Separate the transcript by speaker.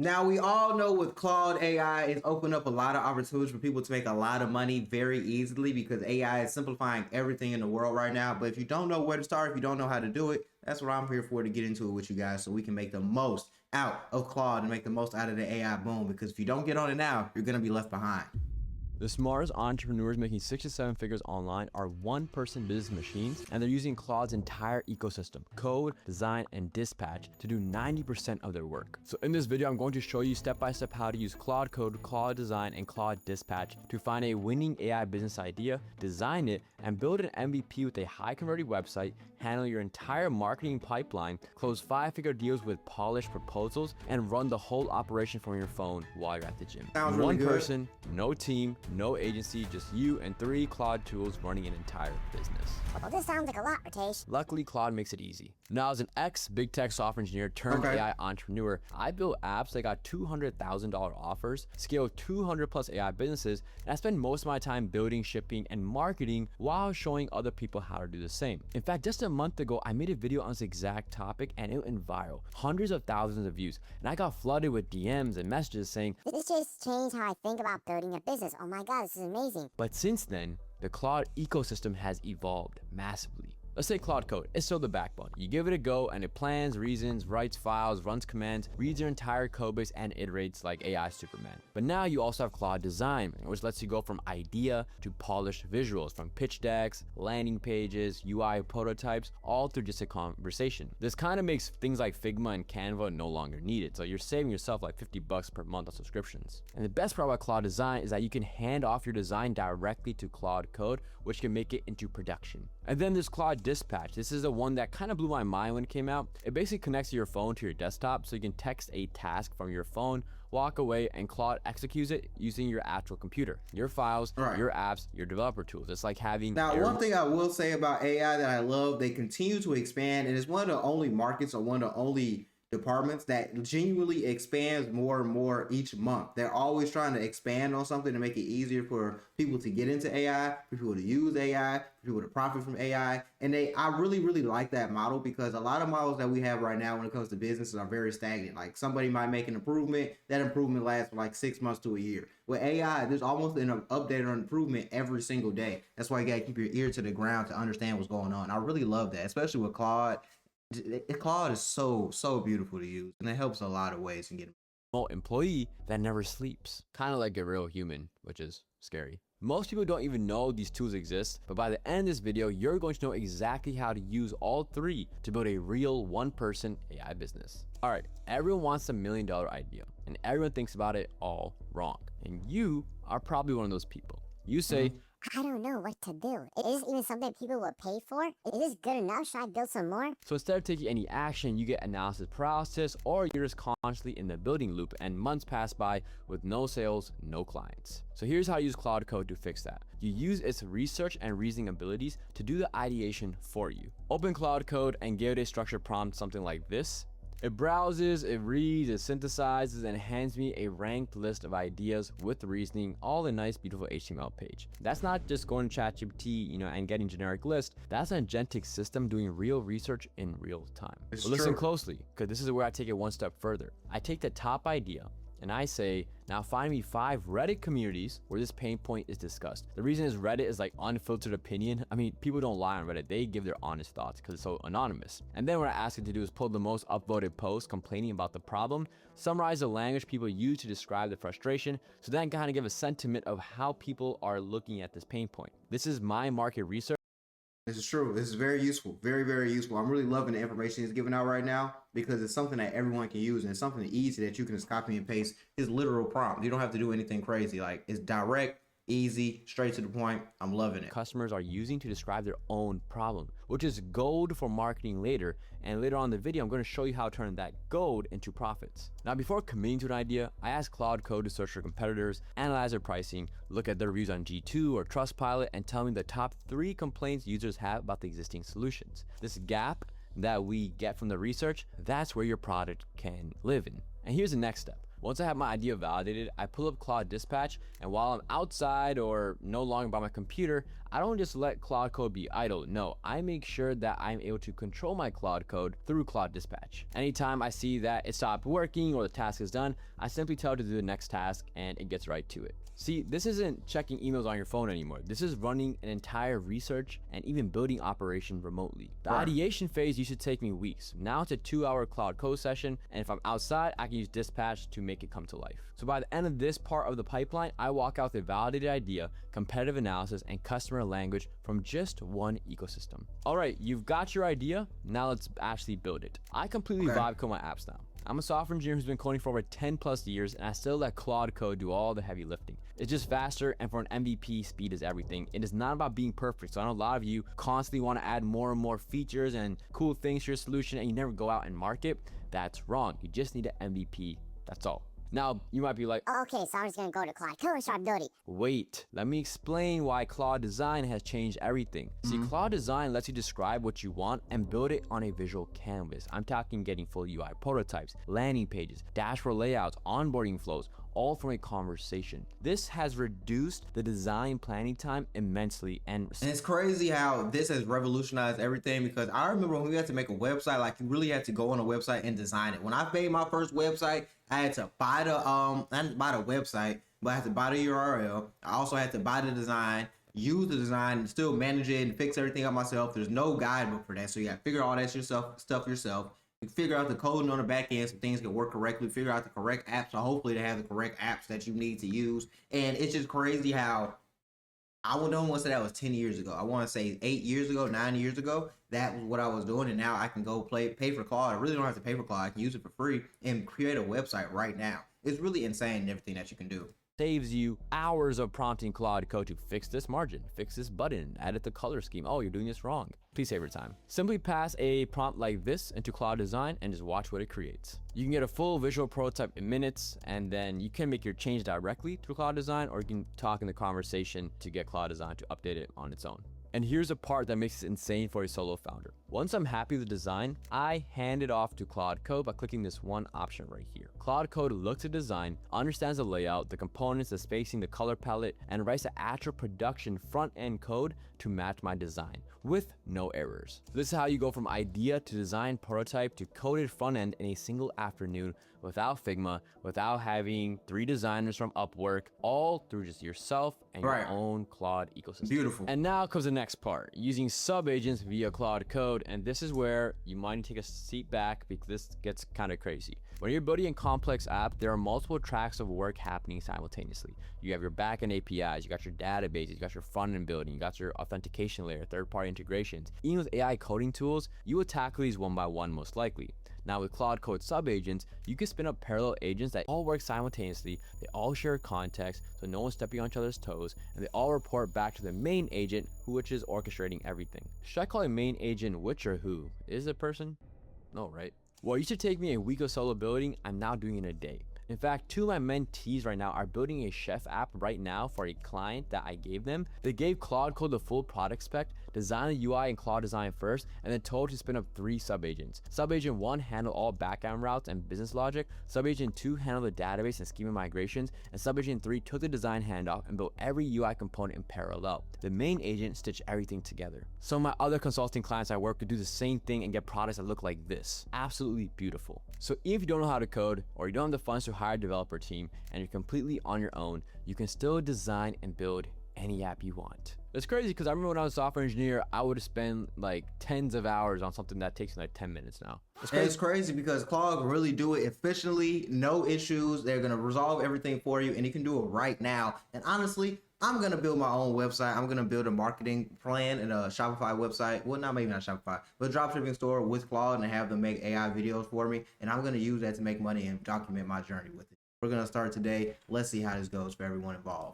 Speaker 1: Now, we all know with Claude AI, it's opened up a lot of opportunities for people to make a lot of money very easily because AI is simplifying everything in the world right now. But if you don't know where to start, if you don't know how to do it, that's what I'm here for, to get into it with you guys so we can make the most out of Claude and make the most out of the AI boom. Because if you don't get on it now, you're going to be left behind.
Speaker 2: The smartest entrepreneurs making 6 to 7 figures online are one-person business machines, and they're using Claude's entire ecosystem, code, design, and dispatch to do 90% of their work. So in this video, I'm going to show you step-by-step how to use Claude Code, Claude Design, and Claude Dispatch to find a winning AI business idea, design it, and build an MVP with a high-converting website, handle your entire marketing pipeline, close 5-figure deals with polished proposals, and run the whole operation from your phone while you're at the gym.
Speaker 1: Sounds really good.
Speaker 2: One person, no team, no agency, just you and 3 Claude tools running an entire business.
Speaker 3: Well, this sounds like a lot, Ritesh.
Speaker 2: Luckily, Claude makes it easy. Now, as an ex-big tech software engineer turned AI entrepreneur, I built apps that got $200,000 offers, scaled 200 plus AI businesses, and I spend most of my time building, shipping, and marketing while showing other people how to do the same. In fact, just a month ago, I made a video on this exact topic and it went viral. Hundreds of thousands of views, and I got flooded with DMs and messages saying,
Speaker 3: "This just changed how I think about building a business. Oh my God, this is amazing."
Speaker 2: But since then, the Claude ecosystem has evolved massively. Let's say Claude Code is still the backbone. You give it a go and it plans, reasons, writes files, runs commands, reads your entire code base, and iterates like AI Superman. But now you also have Claude Design, which lets you go from idea to polished visuals, from pitch decks, landing pages, UI prototypes, all through just a conversation. This kind of makes things like Figma and Canva no longer needed, so you're saving yourself like $50 per month on subscriptions. And the best part about Claude Design is that you can hand off your design directly to Claude Code, which can make it into production. And then there's Claude Dispatch. This is the one that kind of blew my mind when it came out. It basically connects your phone to your desktop, so you can text a task from your phone, walk away, and Claude executes it using your actual computer, your files, your apps, your developer tools. It's like having...
Speaker 1: Now, one thing I will say about AI that I love, they continue to expand, and it's one of the only markets or one of the only departments that genuinely expands more and more each month. They're always trying to expand on something to make it easier for people to get into AI, for people to use AI, for people to profit from AI. And I really like that model, because a lot of models that we have right now when it comes to businesses are very stagnant. Like, somebody might make an improvement, that improvement lasts for like 6 months to a year. With AI, there's almost an update or improvement every single day. That's why you gotta keep your ear to the ground to understand what's going on. I really love that, especially with Claude. Claude is so beautiful to use, and it helps a lot of ways in getting
Speaker 2: employee that never sleeps, kind of like a real human, which is scary. Most people don't even know these tools exist, but by the end of this video, you're going to know exactly how to use all 3 to build a real one-person AI business. All right, everyone wants a $1 million idea, and everyone thinks about it all wrong. And you are probably one of those people. You say,
Speaker 3: I don't know what to do. Is this even something people will pay for? Is this good enough? Should I build some more?
Speaker 2: So instead of taking any action, you get analysis paralysis, or you're just constantly in the building loop and months pass by with no sales, no clients. So here's how I use Claude Code to fix that. You use its research and reasoning abilities to do the ideation for you. Open Claude Code and give it a structured prompt, something like this. It browses, it reads, it synthesizes, and hands me a ranked list of ideas with reasoning, all in a nice, beautiful HTML page. That's not just going to ChatGPT, and getting generic lists. That's an agentic system doing real research in real time. But listen closely, because this is where I take it one step further. I take the top idea and I say, now find me 5 Reddit communities where this pain point is discussed. The reason is Reddit is like unfiltered opinion. I mean, people don't lie on Reddit. They give their honest thoughts because it's so anonymous. And then what I ask it to do is pull the most upvoted posts complaining about the problem, summarize the language people use to describe the frustration, so then kind of give a sentiment of how people are looking at this pain point. This is my market research.
Speaker 1: This is true. This is very useful. Very useful. I'm really loving the information he's giving out right now, because it's something that everyone can use, and it's something easy that you can just copy and paste his literal prompt. You don't have to do anything crazy. Like, it's direct, easy, straight to the point. I'm loving it.
Speaker 2: Customers are using to describe their own problem, which is gold for marketing later. And later on in the video, I'm going to show you how to turn that gold into profits. Now, before committing to an idea, I ask Claude Code to search for competitors, analyze their pricing, look at their reviews on G2 or Trustpilot, and tell me the top 3 complaints users have about the existing solutions. This gap that we get from the research, that's where your product can live in. And here's the next step. Once I have my idea validated, I pull up Claude Dispatch, and while I'm outside or no longer by my computer, I don't just let Claude Code be idle. No, I make sure that I'm able to control my Claude Code through Claude Dispatch. Anytime I see that it stopped working or the task is done, I simply tell it to do the next task and it gets right to it. See, this isn't checking emails on your phone anymore. This is running an entire research and even building operation remotely. The ideation phase used to take me weeks. Now it's a 2-hour Claude Code session, and if I'm outside, I can use Dispatch to make it come to life. So by the end of this part of the pipeline, I walk out with a validated idea, competitive analysis, and customer language from just one ecosystem. All right, you've got your idea. Now let's actually build it. I completely vibe code my apps now. I'm a software engineer who's been coding for over 10 plus years, and I still let Claude Code do all the heavy lifting. It's just faster, and for an MVP, speed is everything. It is not about being perfect. So I know a lot of you constantly want to add more and more features and cool things to your solution, and you never go out and market. That's wrong. You just need an MVP. That's all. Now, you might be like,
Speaker 3: Okay, so I'm just gonna go to Claude Code and start building.
Speaker 2: wait, let me explain why Claude Design has changed everything. See, Claude Design lets you describe what you want and build it on a visual canvas. I'm talking getting full UI prototypes, landing pages, dashboard layouts, onboarding flows, all from a conversation. This has reduced the design planning time immensely, and
Speaker 1: it's crazy how this has revolutionized everything, because I remember when we had to make a website, like you really had to go on a website and design it. When I made my first website, I had to buy the I didn't buy the website, but I had to buy the URL. I also had to buy the design, use the design, and still manage it and fix everything up myself. There's no guidebook for that, so you got to figure all that stuff yourself. You figure out the coding on the back end so things can work correctly. Figure out the correct apps, so hopefully they have the correct apps that you need to use. And it's just crazy how I don't want to say that was 10 years ago. I want to say 8 years ago, 9 years ago. That was what I was doing, and now I can go pay for Claude. I really don't have to pay for Claude. I can use it for free and create a website right now. It's really insane everything that you can do.
Speaker 2: saves you hours of prompting Claude Code to fix this margin, fix this button, edit the color scheme. Oh, you're doing this wrong. Please save your time. Simply pass a prompt like this into Claude Design and just watch what it creates. You can get a full visual prototype in minutes, and then you can make your change directly through Claude Design, or you can talk in the conversation to get Claude Design to update it on its own. And here's a part that makes it insane for a solo founder. Once I'm happy with the design, I hand it off to Claude Code by clicking this one option right here. Claude Code looks at design, understands the layout, the components, the spacing, the color palette, and writes the actual production front-end code to match my design with no errors. This is how you go from idea to design prototype to coded front-end in a single afternoon without Figma, without having 3 designers from Upwork, all through just yourself and your own Claude ecosystem.
Speaker 1: Beautiful.
Speaker 2: And now comes the next part, using sub-agents via Claude Code, and this is where you might need to take a seat back because this gets kind of crazy. When you're building a complex app, there are multiple tracks of work happening simultaneously. You have your backend APIs, you got your databases, you got your front-end building, you got your authentication layer, third-party integrations. Even with AI coding tools, you will tackle these one by one most likely. Now with Claude Code sub-agents, you can spin up parallel agents that all work simultaneously, they all share context, so no one's stepping on each other's toes, and they all report back to the main agent, which is orchestrating everything. Should I call a main agent which or who? Is it a person? No, right? What used to take me a week of solo building, I'm now doing in a day. In fact, 2 of my mentees right now are building a chef app right now for a client that I gave them. They gave Claude Code the full product spec, designed the UI in Claude Design first, and then told to spin up 3 sub-agents. Sub-agent 1 handled all backend routes and business logic, sub-agent 2 handled the database and schema migrations, and sub-agent 3 took the design handoff and built every UI component in parallel. The main agent stitched everything together. Some of my other consulting clients I work with do the same thing and get products that look like this. Absolutely beautiful. So if you don't know how to code, or you don't have the funds to hire a developer team, and you're completely on your own, you can still design and build any app you want. It's crazy because I remember when I was a software engineer, I would spend like tens of hours on something that takes me like 10 minutes now.
Speaker 1: It's crazy because Claude can really do it efficiently, no issues. They're going to resolve everything for you, and you can do it right now. And honestly, I'm going to build my own website. I'm going to build a marketing plan and a Shopify website. Well, maybe not Shopify, but a dropshipping store with Claude, and have them make AI videos for me. And I'm going to use that to make money and document my journey with it. We're going to start today. Let's see how this goes for everyone involved.